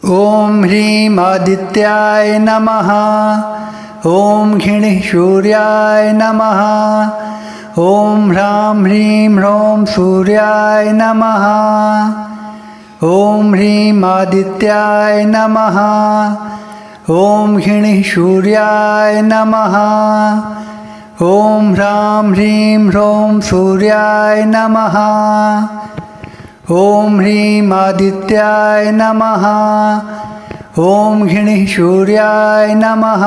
ओम ह्रीं आदित्याय नमः। ओम घिणिः सूर्याय नमः। ओम ह्रां ह्रीं ह्रौं सूर्याय नमः। ओम ह्रीं आदित्याय नमः। ओम घिणिः सूर्याय नमः। ओम ह्रां ह्रीं ह्रौं सूर्याय नमः। ओम ह्रीं आदित्याय नमः। ओम घिणिः सूर्याय नमः।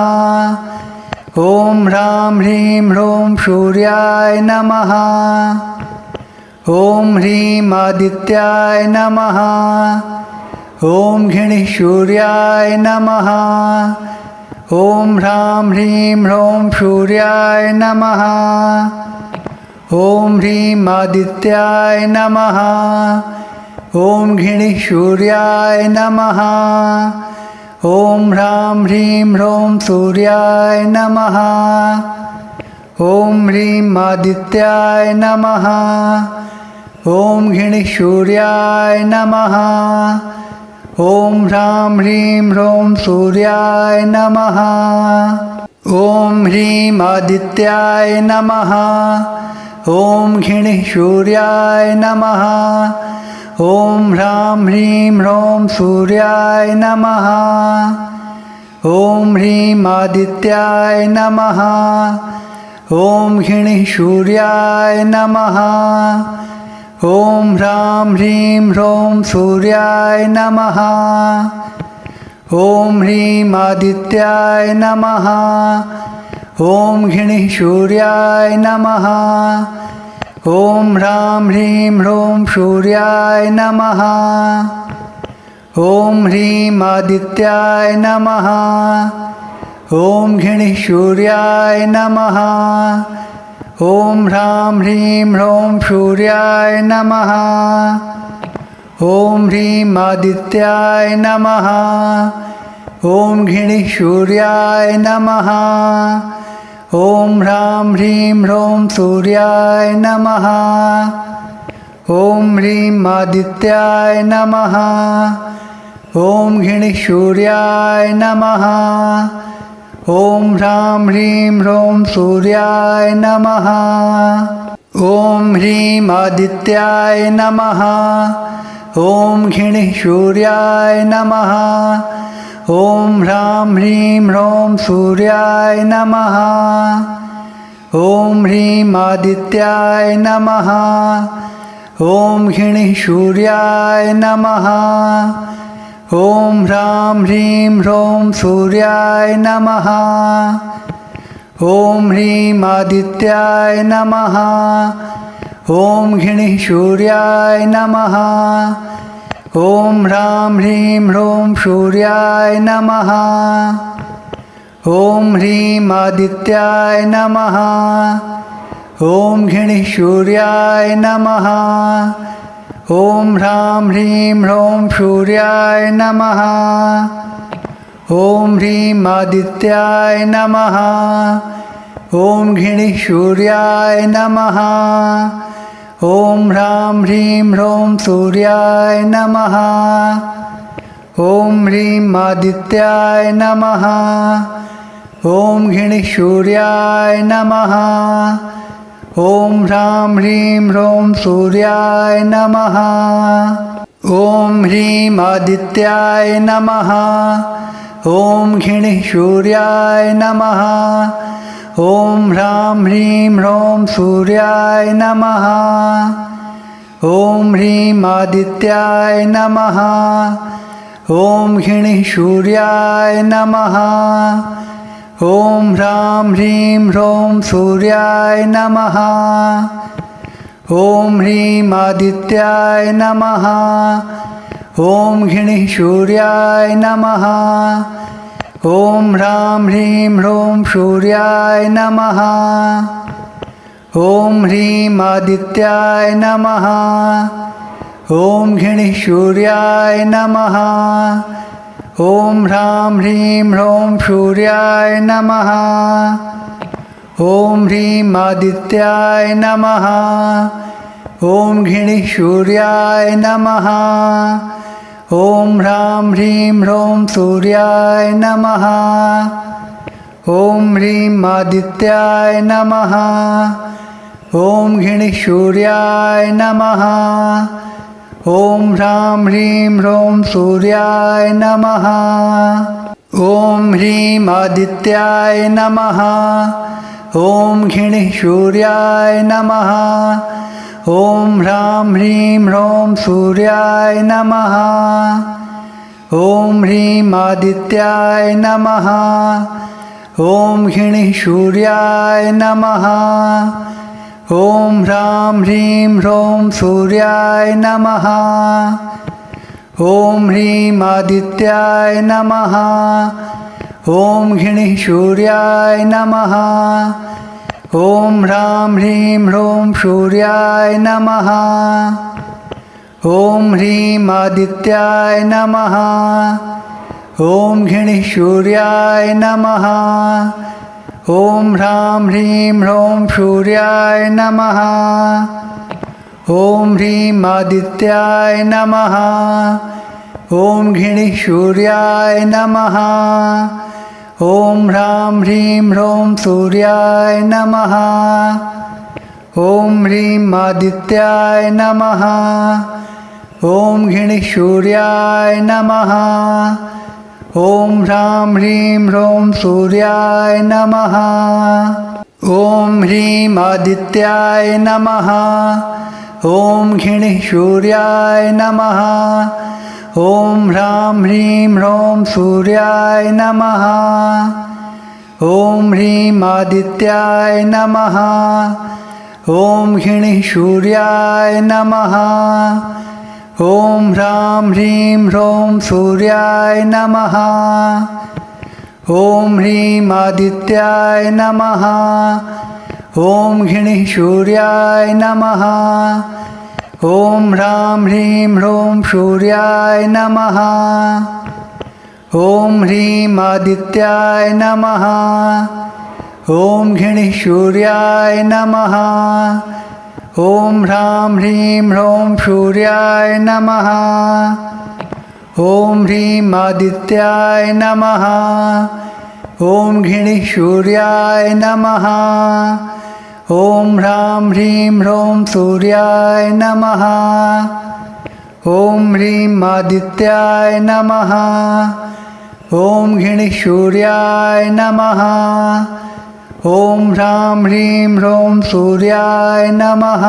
ओम ह्रां ह्रीं ह्रौं सूर्याय नमः। ओम ह्रीं आदित्याय नमः। ओम घिणिः सूर्याय नमः। ओम ह्रां ह्रीं ह्रौं सूर्याय नमः। ओम ह्रीं आदित्याय नमः। ओम घिणिः सूर्याय नमः। ओम ह्रां ह्रीं ह्रौं सूर्याय नमः। ओम ह्रीं आदित्याय नमः। ओम घिणिः सूर्याय नमः। ओम ह्रां ह्रीं ह्रौं सूर्याय नमः। ओम ह्रीं आदित्याय नमः। ओम घिणिः सूर्याय नमः। ओम ह्रां ह्रीं ह्रौं सूर्याय नमः। ओम ह्रीं आदित्याय नमः। ओम घिणिः सूर्याय नमः। ओम ह्रां ह्रीं ह्रौं सूर्याय नमः। ओम ह्रीं आदित्याय नमः। ओम घिणिः सूर्याय नमः। ओम ह्रां ह्रीं ह्रौं सूर्याय नमः। ओम ह्रीं आदित्याय नमः। ओम घिणिः सूर्याय नमः। ओम ह्रां ह्रीं ह्रौं सूर्याय नमः। ओम ह्रीं आदित्याय नमः। ओम घिणिः सूर्याय नमः। ओम ह्रां ह्रीं ह्रौं सूर्याय नमः। ओम ह्रीं आदित्याय नमः। ओम घिणिः सूर्याय नमः। ओम ह्रां ह्रीं ह्रौं सूर्याय नमः। ओम ह्रीं आदित्याय नमः। ओम घिणिः सूर्याय नमः। ओम ह्रां ह्रीं ह्रौं सूर्याय नमः। ओम ह्रीं आदित्याय नमः। ओम घिणिः सूर्याय नमः। ओम ह्रां ह्रीं ह्रौं सूर्याय नमः। ओम ह्रीं आदित्याय नमः। ओम घिणिः सूर्याय नमः। ओम ह्रां ह्रीं ह्रौं सूर्याय नमः। ओम ह्रीं आदित्याय नमः। ओम घिणिः सूर्याय नमः। ओम ह्रां ह्रीं ह्रौं सूर्याय नमः। ओम ह्रीं आदित्याय नमः। ओम घिणिः सूर्याय नमः। ओम ह्रां ह्रीं ह्रौं सूर्याय नमः। ओम ह्रीं आदित्याय नमः। ओम घिणिः सूर्याय नमः। ओम ह्रां ह्रीं ह्रौं सूर्याय नमः। ओम ह्रीं आदित्याय नमः। ओम घिणिः सूर्याय नमः। ओम ह्रां ह्रीं ह्रौं सूर्याय नमः। ओम ह्रीं आदित्याय नमः। ओम घिणिः सूर्याय नमः। ओम ह्रां ह्रीं ह्रौं सूर्याय नमः। ओम ह्रीं आदित्याय नमः। ओम घिणिः सूर्याय नमः। ओम ह्रां ह्रीं ह्रौं सूर्याय नमः। ओम ह्रीं आदित्याय नमः। ओम घिणिः सूर्याय नमः। ओम ह्रां ह्रीं ह्रौं सूर्याय नमः। ओम ह्रीं आदित्याय नमः। ओम घिणिः सूर्याय नमः। ॐ ह्रां ह्रीं ह्रौं सूर्याय नमः। ॐ ह्रीं आदित्याय नमः। ॐ घिणिः सूर्याय नमः। ॐ ह्रां ह्रीं ह्रौं सूर्याय नमः। ॐ ह्रीं आदित्याय नमः। ॐ घिणिः सूर्याय नमः। ॐ ह्रां ह्रीं ह्रौं सूर्याय नमः। ॐ ह्रीं आदित्याय नमः। ॐ घिणिः सूर्याय नमः। ॐ ह्रां ह्रीं ह्रौं सूर्याय नमः। ॐ ह्रीं आदित्याय नमः। ॐ घिणिः सूर्याय नमः। ॐ ह्रां ह्रीं ह्रौं सूर्याय नमः। ॐ ह्रीं आदित्याय नमः। ॐ घिणिः सूर्याय नमः। ॐ ह्रां ह्रीं ह्रौं सूर्याय नमः। ॐ ह्रीं आदित्याय नमः। ॐ घिणिः सूर्याय नमः। ॐ ह्रां ह्रीं ह्रौं सूर्याय नमः। ॐ ह्रीं आदित्याय नमः। ॐ घिणिः सूर्याय नमः। ॐ ह्रां ह्रीं ह्रौं सूर्याय नमः। ॐ ह्रीं आदित्याय नमः। ॐ घिणिः सूर्याय नमः। ॐ ह्रां ह्रीं ह्रौं सूर्याय नमः। ॐ ह्रीं आदित्याय नमः। ॐ घिणिः सूर्याय नमः। ॐ ह्रां ह्रीं ह्रौं सूर्याय नमः। ॐ ह्रीं आदित्याय नमः। ॐ घिणिः सूर्याय नमः। ॐ ह्रां ह्रीं ह्रौं सूर्याय नमः। ॐ ह्रीं आदित्याय नमः। ॐ घिणिः सूर्याय नमः। ॐ ह्रां ह्रीं ह्रौं सूर्याय नमः। ॐ ह्रीं आदित्याय नमः। ॐ घिणिः सूर्याय नमः। ॐ ह्रां ह्रीं ह्रौं सूर्याय नमः। ॐ ह्रीं आदित्याय नमः। ॐ घिणिः सूर्याय नमः। ॐ ह्रां ह्रीं ह्रौं सूर्याय नमः।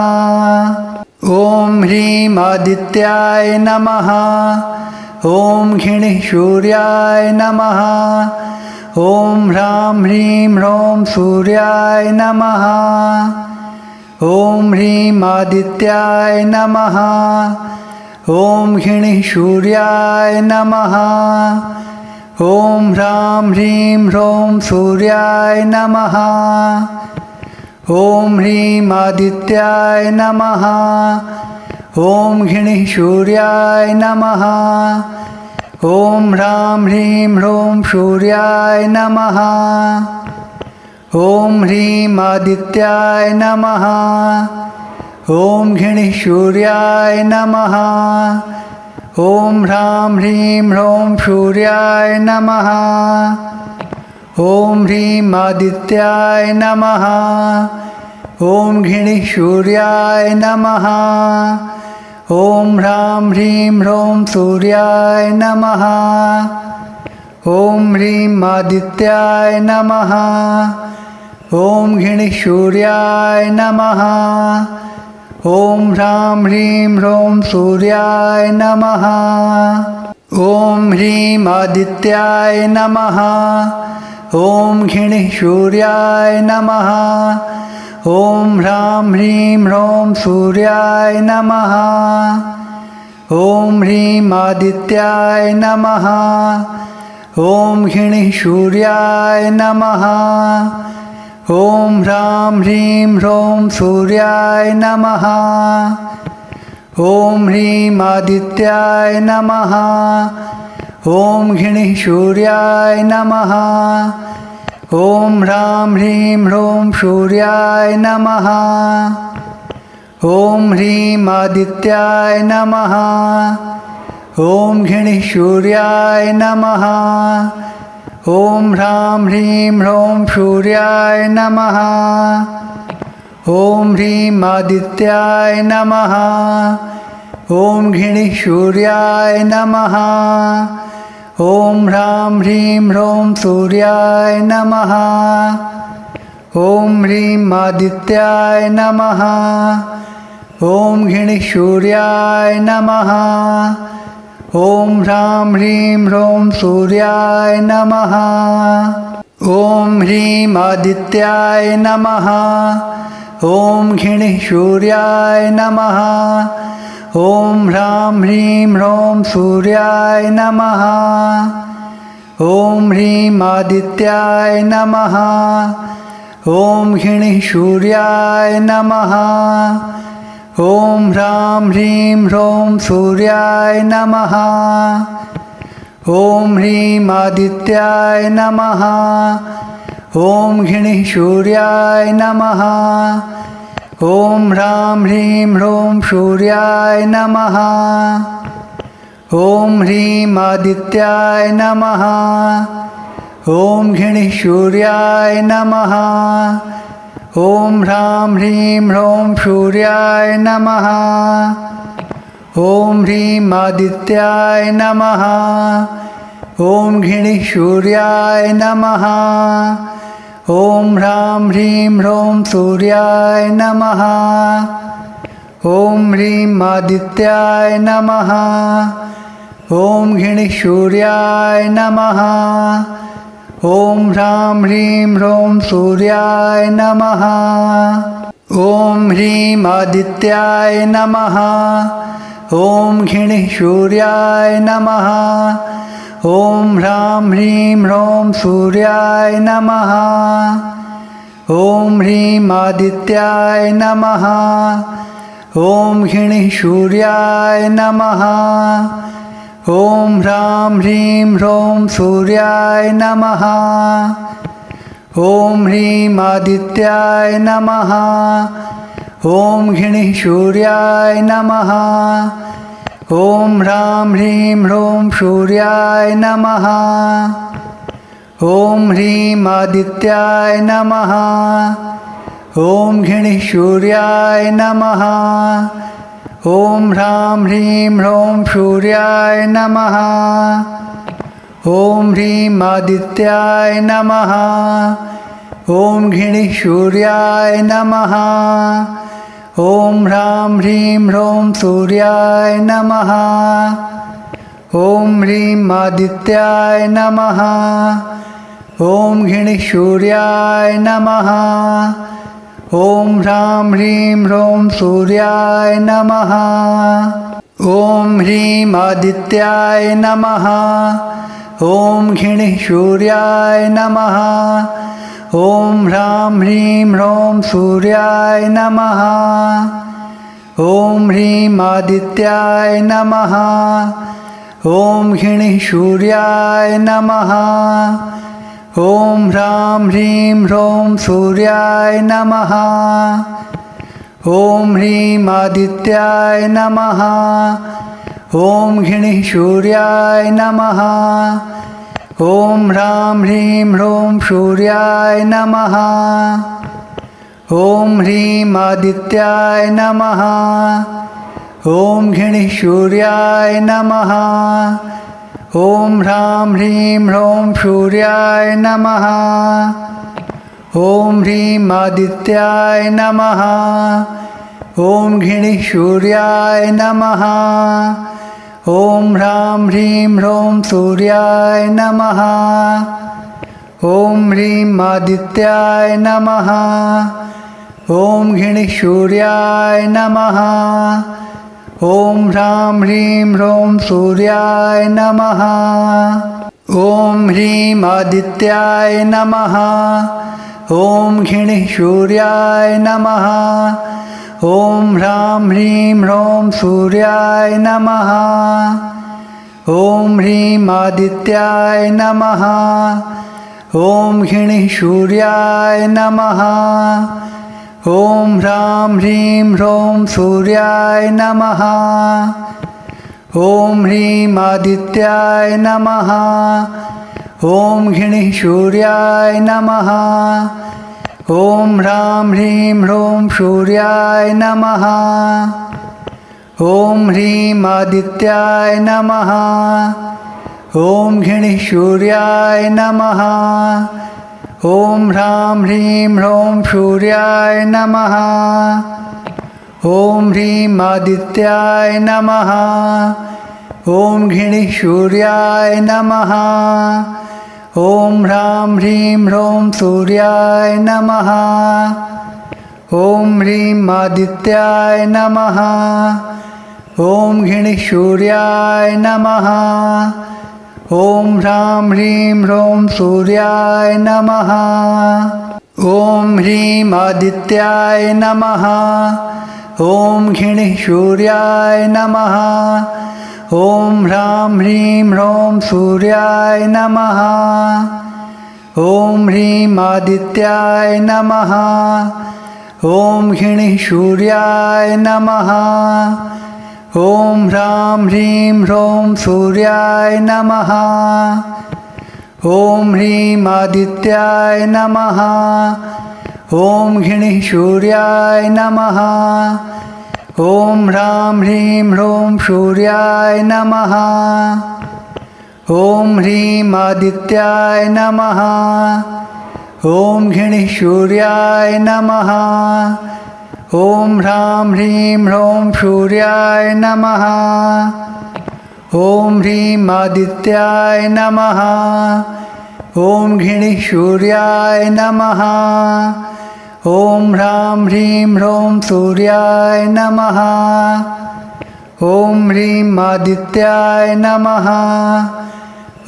ॐ ह्रीं आदित्याय नमः। ॐ घिणिः सूर्याय नमः। ॐ ह्रां ह्रीं ह्रौं सूर्याय नमः। ॐ ह्रीं आदित्याय नमः। ॐ घिणिः सूर्याय नमः। ॐ ह्रां ह्रीं ह्रौं सूर्याय नमः। ॐ ह्रीं आदित्याय नमः। ॐ घिणिः सूर्याय नमः। ॐ ह्रां ह्रीं ह्रौं सूर्याय नमः। ॐ ह्रीं आदित्याय नमः। ॐ घिणिः सूर्याय नमः। ॐ ह्रां ह्रीं ह्रौं सूर्याय नमः। ॐ ह्रीं आदित्याय नमः। ॐ घिणिः सूर्याय नमः। ॐ ह्रां ह्रीं ह्रौं सूर्याय नमः। ॐ ह्रीं आदित्याय नमः। ॐ घिणिः सूर्याय नमः। ॐ ह्रां ह्रीं ह्रौं सूर्याय नमः। ॐ ह्रीं आदित्याय नमः। ॐ घिणिः सूर्याय नमः। ॐ ह्रां ह्रीं ह्रौं सूर्याय नमः। ॐ ह्रीं आदित्याय नमः। ॐ घिणिः सूर्याय नमः। ॐ ह्रां ह्रीं ह्रौं सूर्याय नमः। ॐ ह्रीं आदित्याय नमः। ॐ घिणिः सूर्याय नमः। ॐ ह्रां ह्रीं ह्रौं सूर्याय नमः। ॐ ह्रीं आदित्याय नमः। ॐ घिणिः सूर्याय नमः। ॐ ह्रां ह्रीं ह्रौं सूर्याय नमः। ॐ ह्रीं आदित्याय नमः। ॐ घिणिः सूर्याय नमः। ॐ ह्रां ह्रीं ह्रौं सूर्याय नमः। ॐ ह्रीं आदित्याय नमः। ॐ घिणिः सूर्याय नमः। ॐ ह्रां ह्रीं ह्रौं सूर्याय नमः। ॐ ह्रीं आदित्याय नमः। ॐ घिणिः सूर्याय नमः। ॐ ह्रां ह्रीं ह्रौं सूर्याय नमः। ॐ ह्रीं आदित्याय नमः। ॐ घिणिः सूर्याय नमः। ॐ ह्रां ह्रीं ह्रौं सूर्याय नमः। ॐ ह्रीं आदित्याय नमः। ॐ घिणिः सूर्याय नमः। ॐ ह्रां ह्रीं ह्रौं सूर्याय नमः। ॐ ह्रीं आदित्याय नमः। ॐ घिणिः सूर्याय नमः। ॐ ह्रां ह्रीं ह्रौं सूर्याय नमः। ॐ ह्रीं आदित्याय नमः। ॐ घिणिः सूर्याय नमः। ॐ ह्रां ह्रीं ह्रौं सूर्याय नमः। ॐ ह्रीं आदित्याय नमः। ॐ घिणिः सूर्याय नमः। ॐ ह्रां ह्रीं ह्रौं सूर्याय नमः। ॐ ह्रीं आदित्याय नमः। ॐ घिणिः सूर्याय नमः। ॐ ह्रां ह्रीं ह्रौं सूर्याय नमः। ॐ ह्रीं आदित्याय नमः। ॐ घिणिः सूर्याय नमः। ॐ ह्रां ह्रीं ह्रौं सूर्याय नमः। ॐ ह्रीं आदित्याय नमः। ॐ घिणिः सूर्याय नमः। ॐ ह्रां ह्रीं ह्रौं सूर्याय नमः। ॐ ह्रीं आदित्याय नमः। ॐ घिणिः सूर्याय नमः। ॐ ह्रां ह्रीं ह्रौं सूर्याय नमः। ॐ ह्रीं आदित्याय नमः। ॐ घिणिः सूर्याय नमः। ॐ ह्रां ह्रीं ह्रौं सूर्याय नमः। ॐ ह्रीं आदित्याय नमः। ॐ घिणिः सूर्याय नमः। ॐ ह्रां ह्रीं ह्रौं सूर्याय नमः। ॐ ह्रीं आदित्याय नमः। ॐ घिणिः सूर्याय नमः। ॐ ह्रां ह्रीं ह्रौं सूर्याय नमः। ॐ ह्रीं आदित्याय नमः। ॐ घिणिः सूर्याय नमः। ॐ ह्रां ह्रीं ह्रौं सूर्याय नमः। ॐ ह्रीं आदित्याय नमः। ॐ घिणिः सूर्याय नमः। ॐ ह्रां ह्रीं ह्रौं सूर्याय नमः। ॐ ह्रीं आदित्याय नमः। ॐ घिणिः सूर्याय नमः। ॐ ह्रां ह्रीं ह्रौं सूर्याय नमः। ॐ ह्रीं आदित्याय नमः। ॐ घिणिः सूर्याय नमः। ॐ ह्रां ह्रीं ह्रौं सूर्याय नमः। ॐ ह्रीं आदित्याय नमः। ॐ घिणिः सूर्याय नमः। ॐ ह्रां ह्रीं ह्रौं सूर्याय नमः। ॐ ह्रीं आदित्याय नमः। ॐ घिणिः सूर्याय नमः। ॐ ह्रां ह्रीं ह्रौं सूर्याय नमः। ॐ ह्रीं आदित्याय नमः। ॐ घिणिः सूर्याय नमः। ॐ ह्रां ह्रीं ह्रौं सूर्याय नमः। ॐ ह्रीं आदित्याय नमः। ॐ घिणिः सूर्याय नमः। ॐ ह्रां ह्रीं ह्रों सूर्याय नमः। ॐ ह्रीं आदित्याय नमः। ॐ घिणिः सूर्याय नमः। ॐ ह्रां ह्रीं ह्रों सूर्याय नमः। ॐ ह्रीं आदित्याय नमः। ॐ घिणिः सूर्याय नमः। ॐ ह्रां ह्रीं ह्रों सूर्याय नमः। ॐ ह्रीं आदित्याय नमः। ॐ घिणिः सूर्याय नमः। ॐ ह्रां ह्रीं ह्रों सूर्याय नमः। ॐ ह्रीं आदित्याय नमः। ॐ घिणिः सूर्याय नमः। ॐ ह्रां ह्रीं ह्रों सूर्याय नमः। ॐ ह्रीं आदित्याय नमः। ॐ घिणिः सूर्याय नमः। ॐ ह्रां ह्रीं ह्रों सूर्याय नमः। ॐ ह्रीं आदित्याय नमः। ॐ घिणिः सूर्याय नमः। ॐ ह्रां ह्रीं ह्रों सूर्याय नमः। ॐ ह्रीं आदित्याय नमः। ॐ घिणिः सूर्याय नमः। ॐ ह्रां ह्रीं ह्रों सूर्याय नमः। ॐ ह्रीं आदित्याय नमः। ॐ घिणिः सूर्याय नमः। ॐ ह्रां ह्रीं ह्रों सूर्याय नमः। ॐ ह्रीं आदित्याय नमः।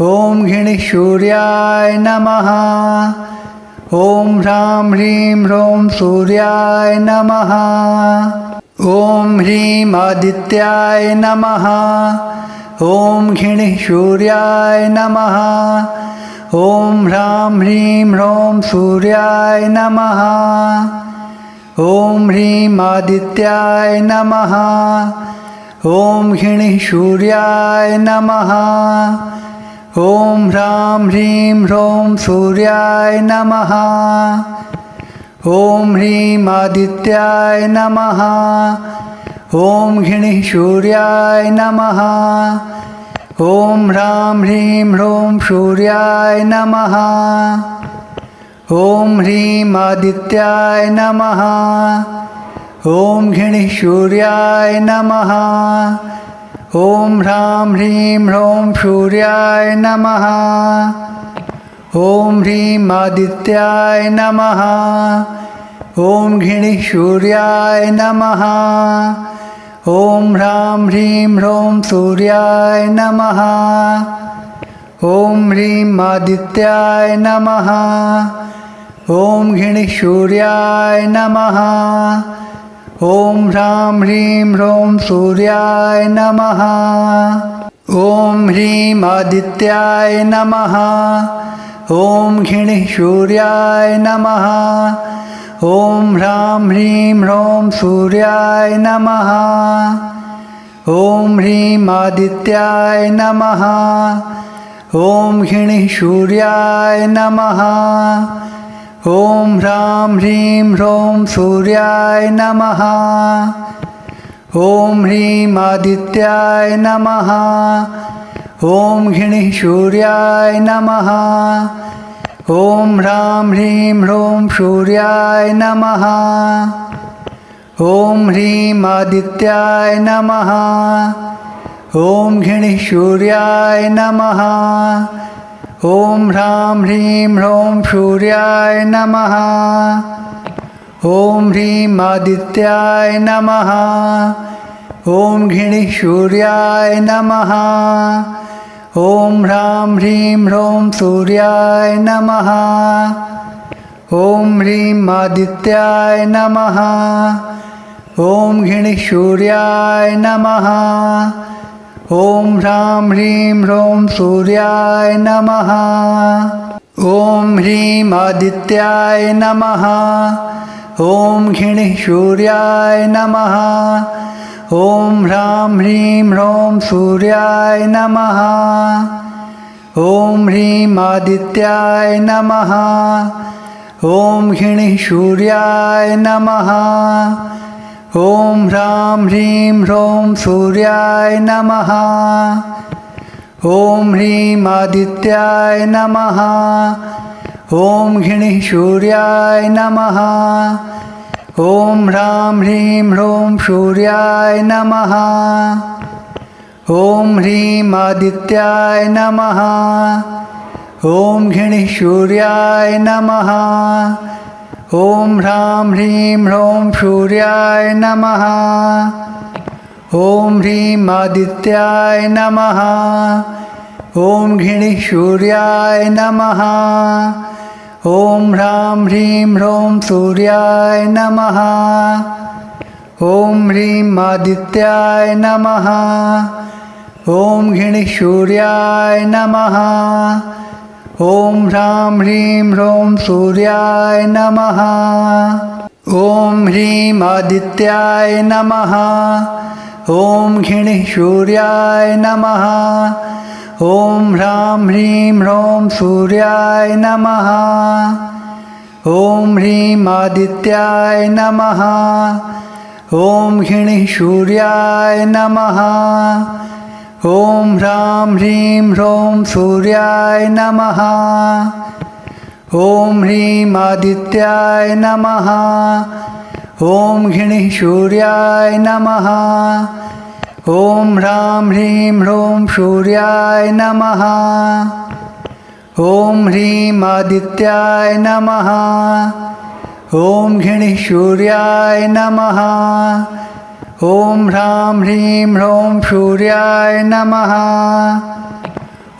ॐ घिणिः सूर्याय नमः। ॐ ह्रां ह्रीं ह्रों सूर्याय नमः। ॐ ह्रीं आदित्याय नमः। ॐ घिणिः सूर्याय नमः। ॐ ह्रां ह्रीं ह्रों सूर्याय नमः। ॐ ह्रीं आदित्याय नमः। ॐ घिणिः सूर्याय नमः। ॐ ह्रां ह्रीं ह्रों सूर्याय नमः। ॐ ह्रीं आदित्याय नमः। ॐ घिणिः सूर्याय नमः। ॐ ह्रां ह्रीं ह्रों सूर्याय नमः। ॐ ह्रीं आदित्याय नमः। ॐ घिणिः सूर्याय नमः। ॐ ह्रां ह्रीं ह्रों सूर्याय नमः। ॐ ह्रीं आदित्याय नमः। ॐ घिणिः सूर्याय नमः। ॐ ह्रां ह्रीं ह्रों सूर्याय नमः। ॐ ह्रीं आदित्याय नमः। ॐ घिणिः सूर्याय नमः। ॐ ह्रां ह्रीं ह्रों सूर्याय नमः। ॐ ह्रीं आदित्याय नमः। ॐ घिणिः सूर्याय नमः। ॐ ह्रां ह्रीं ह्रों सूर्याय नमः। ॐ ह्रीं आदित्याय नमः। ॐ घिणिः सूर्याय नमः। ॐ ह्रां ह्रीं ह्रों सूर्याय नमः। ॐ ह्रीं आदित्याय नमः। ॐ घिणिः सूर्याय नमः। ॐ ह्रां ह्रीं ह्रों सूर्याय नमः। ॐ ह्रीं आदित्याय नमः। ॐ घिणिः सूर्याय नमः। ॐ ह्रां ह्रीं ह्रों सूर्याय नमः। ॐ ह्रीं आदित्याय नमः। ॐ घिणिः सूर्याय नमः। ॐ ह्रां ह्रीं ह्रों सूर्याय नमः। ॐ ह्रीं आदित्याय नमः। ॐ घिणिः सूर्याय नमः। ॐ ह्रां ह्रीं ह्रों सूर्याय नमः। ॐ ह्रीं आदित्याय नमः। ॐ घिणिः सूर्याय नमः। ॐ ह्रां ह्रीं ह्रौं सूर्याय नमः। ॐ ह्रीं आदित्याय नमः। ॐ घिणिः सूर्याय नमः। ॐ ह्रां ह्रीं ह्रौं सूर्याय नमः। ॐ ह्रीं आदित्याय नमः। ॐ घिणिः सूर्याय नमः। ॐ ह्रां ह्रीं ह्रौं सूर्याय नमः। ॐ ह्रीं आदित्याय नमः। ॐ घिणिः सूर्याय नमः। ॐ ह्रां ह्रीं ह्रौं सूर्याय नमः। ॐ ह्रीं आदित्याय नमः। ॐ घिणिः सूर्याय नमः। ॐ ह्रां ह्रीं ह्रौं सूर्याय नमः। ॐ ह्रीं आदित्याय नमः। ॐ घिणिः सूर्याय नमः। ॐ ह्रां ह्रीं ह्रौं सूर्याय नमः। ॐ ह्रीं आदित्याय नमः। ॐ घिणिः सूर्याय नमः। ॐ ह्रां ह्रीं ह्रौं सूर्याय नमः। ॐ ह्रीं आदित्याय नमः। ॐ घिणिः सूर्याय नमः। ॐ ह्रां ह्रीं ह्रौं सूर्याय नमः। ॐ ह्रीं आदित्याय नमः। ॐ घिणिः सूर्याय नमः। ॐ ह्रां ह्रीं ह्रौं सूर्याय नमः। ॐ ह्रीं आदित्याय नमः। ॐ घिणिः सूर्याय नमः। ॐ ह्रां ह्रीं ह्रौं सूर्याय नमः।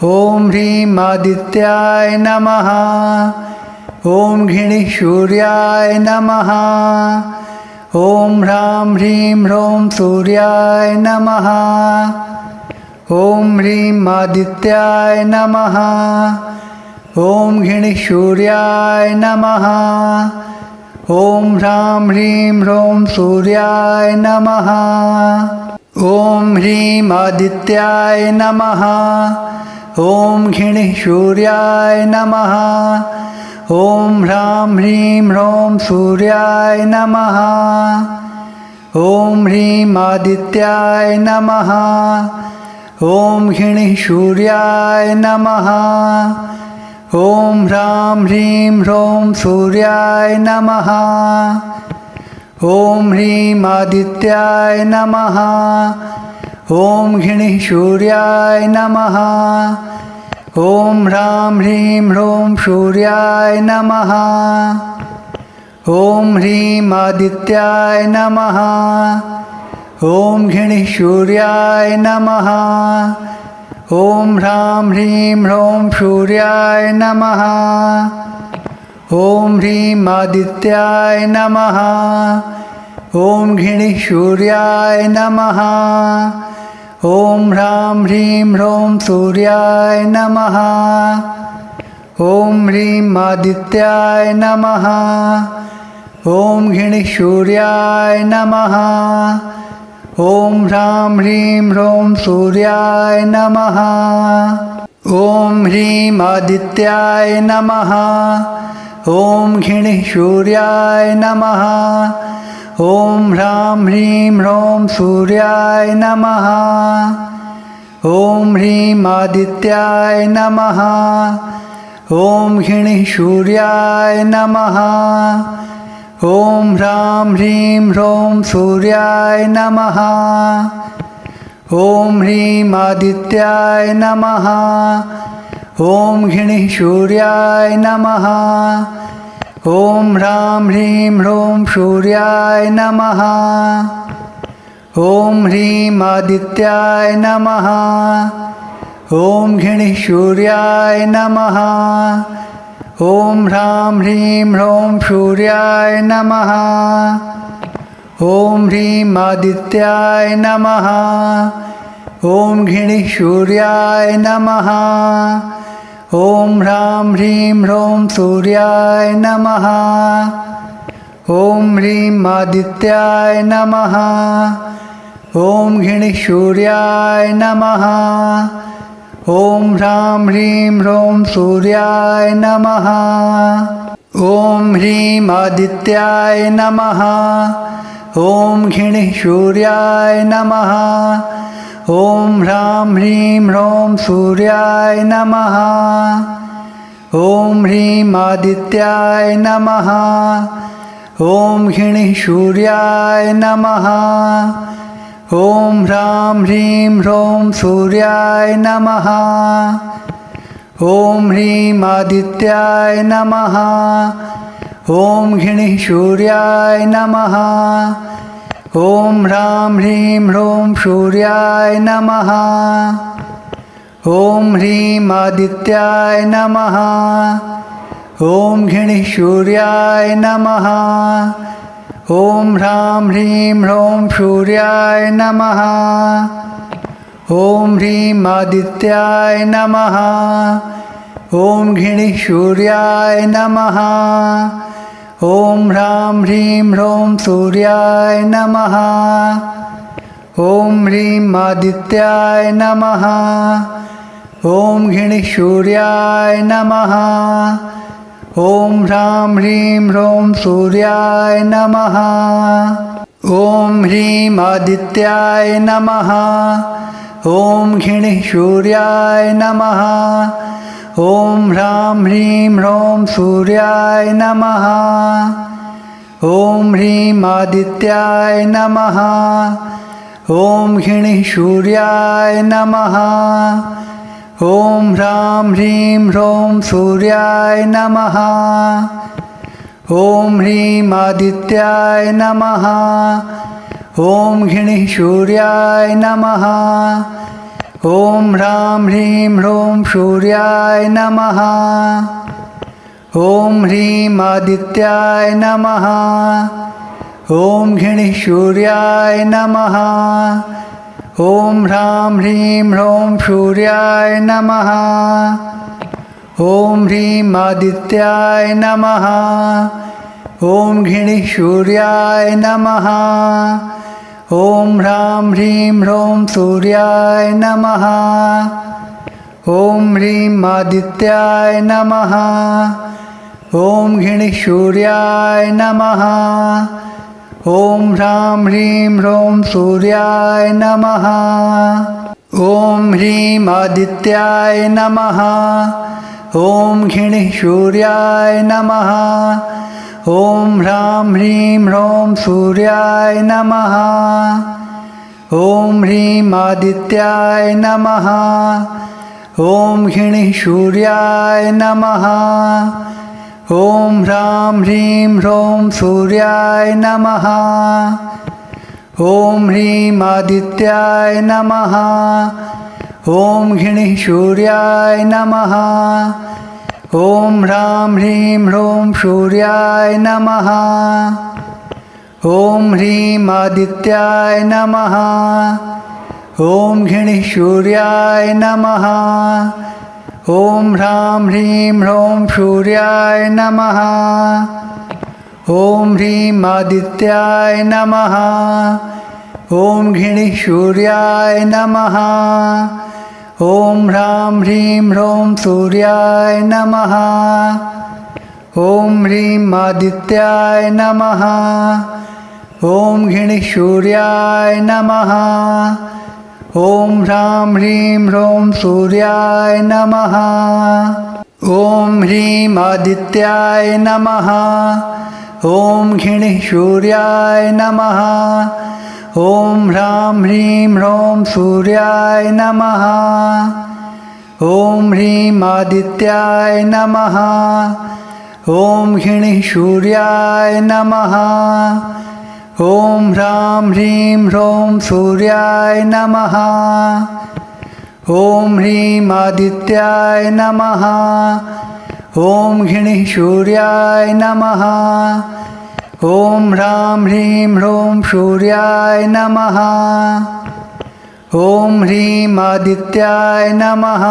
ॐ ह्रीं आदित्याय नमः। ॐ घिणिः सूर्याय नमः। ॐ ह्रां ह्रीं ह्रौं सूर्याय नमः। ॐ ह्रीं आदित्याय नमः। ॐ घिणिः सूर्याय नमः। ॐ ह्रां ह्रीं ह्रौं सूर्याय नमः। ॐ ह्रीं आदित्याय नमः। ॐ घिणिः सूर्याय नमः। ॐ ह्रां ह्रीं ह्रौं सूर्याय नमः। ॐ ह्रीं आदित्याय नमः। ॐ घिणिः सूर्याय नमः। ॐ ह्रां ह्रीं ह्रौं सूर्याय नमः। ॐ ह्रीं आदित्याय नमः। ॐ घिणिः सूर्याय नमः। ॐ ह्रां ह्रीं ह्रौं सूर्याय नमः। ॐ ह्रीं आदित्याय नमः। ॐ घिणिः सूर्याय नमः। ॐ ह्रां ह्रीं ह्रौं सूर्याय नमः। ॐ ह्रीं आदित्याय नमः। ॐ घिणिः सूर्याय नमः। ॐ ह्रां ह्रीं ह्रौं सूर्याय नमः। ॐ ह्रीं आदित्याय नमः। ॐ घिणिः सूर्याय नमः। ॐ ह्रां ह्रीं ह्रौं सूर्याय नमः। ॐ ह्रीं आदित्याय नमः। ॐ घिणिः सूर्याय नमः। ॐ ह्रां ह्रीं ह्रौं सूर्याय नमः। ॐ ह्रीं आदित्याय नमः। ॐ घिणिः सूर्याय नमः। ॐ ह्रां ह्रीं ह्रौं सूर्याय नमः। ॐ ह्रीं आदित्याय नमः। ॐ घिणिः सूर्याय नमः। ॐ ह्रां ह्रीं ह्रौं सूर्याय नमः। ॐ ह्रीं आदित्याय नमः। ॐ घिणिः सूर्याय नमः। ॐ ह्रां ह्रीं ह्रौं सूर्याय नमः। ॐ ह्रीं आदित्याय नमः। ॐ घिणिः सूर्याय नमः। ॐ ह्रां ह्रीं ह्रौं सूर्याय नमः। ॐ ह्रीं आदित्याय नमः। ॐ घिणिसूर्याय नमः। ॐ ह्रां ह्रीं ह्रौं सूर्याय नमः। ॐ ह्रीं आदित्याय नमः। ॐ घिणिसूर्याय नमः। ॐ ह्रां ह्रीं ह्रौं सूर्याय नमः। ॐ ह्रीं आदित्याय नमः। ॐ घिणिसूर्याय नमः। ॐ ह्रां ह्रीं ह्रौं सूर्याय नमः। ॐ ह्रीं आदित्याय नमः। ॐ घिणिसूर्याय नमः। ॐ ह्रां ह्रीं ह्रौं सूर्याय नमः। ॐ ह्रीं आदित्याय नमः। ॐ घिणिसूर्याय नमः। ॐ ह्रां ह्रीं ह्रौं सूर्याय नमः। ॐ ह्रीं आदित्याय नमः। ॐ घिणिसूर्याय नमः। ॐ ह्रां ह्रीं ह्रौं सूर्याय नमः। ॐ ह्रीं आदित्याय नमः। ॐ घिणिसूर्याय नमः। ॐ ह्रां ह्रीं ह्रौं सूर्याय नमः। ॐ ह्रीं आदित्याय नमः। ॐ घिणिसूर्याय नमः। ॐ ह्रां ह्रीं ह्रौं सूर्याय नमः। ॐ ह्रीं आदित्याय नमः। ॐ घिणिसूर्याय नमः। ॐ ह्रां ह्रीं ह्रौं सूर्याय नमः। ॐ ह्रीं आदित्याय नमः। ॐ घिणिसूर्याय नमः। ॐ ह्रां ह्रीं ह्रौं सूर्याय नमः। ॐ ह्रीं आदित्याय नमः। ॐ घिणिसूर्याय नमः। ॐ ह्रां ह्रीं ह्रौं सूर्याय नमः। ॐ ह्रीं आदित्याय नमः। ॐ घिणिसूर्याय नमः। ॐ ह्रां ह्रीं ह्रौं सूर्याय नमः। ॐ ह्रीं आदित्याय नमः। ॐ घिणिसूर्याय नमः। ॐ ह्रां ह्रीं ह्रौं सूर्याय नमः। ॐ ह्रीं आदित्याय नमः। ॐ घिणिसूर्याय नमः। ॐ ह्रां ह्रीं ह्रौं सूर्याय नमः। ॐ ह्रीं आदित्याय नमः। ॐ घिणिसूर्याय नमः। ॐ ह्रां ह्रीं ह्रौं सूर्याय नमः। ॐ ह्रीं आदित्याय नमः। ॐ घिणिसूर्याय नमः। ॐ ह्रां ह्रीं ह्रौं सूर्याय नमः। ॐ ह्रीं आदित्याय नमः। ॐ घिणिसूर्याय नमः। ॐ ह्रां ह्रीं ह्रौं सूर्याय नमः। ॐ ह्रीं आदित्याय नमः। ॐ घिणिसूर्याय नमः। ॐ ह्रां ह्रीं ह्रौं सूर्याय नमः। ॐ ह्रीं आदित्याय नमः। ॐ घिणिसूर्याय नमः। ॐ ह्रां ह्रीं ह्रौं सूर्याय नमः। ॐ ह्रीं आदित्याय नमः। ॐ घिणिसूर्याय नमः। ॐ ह्रां ह्रीं ह्रौं सूर्याय नमः। ॐ ह्रीं आदित्याय नमः। ॐ घिणिसूर्याय नमः। ॐ ह्रां ह्रीं ह्रौं सूर्याय नमः। ॐ ह्रीं आदित्याय नमः। ॐ घिणिसूर्याय नमः। ॐ ह्रां ह्रीं ह्रौं सूर्याय नमः। ॐ ह्रीं आदित्याय नमः।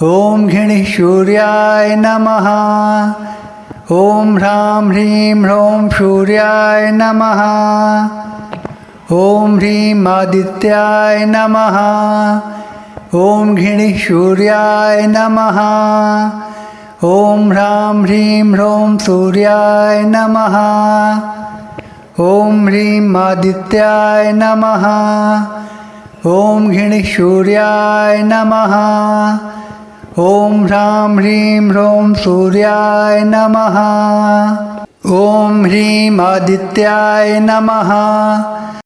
ॐ घिणिसूर्याय नमः। ॐ ह्रां ह्रीं ह्रौं सूर्याय नमः। ॐ ह्रीं आदित्याय नमः ॐ घिणिः सूर्याय नमः ॐ ह्रां ह्रीं ह्रौं सूर्याय नमः ॐ ह्रीं आदित्याय नमः ॐ घिणिः सूर्याय नमः ॐ ह्रां ह्रीं ह्रौं सूर्याय नमः ॐ ह्रीं आदित्याय नमः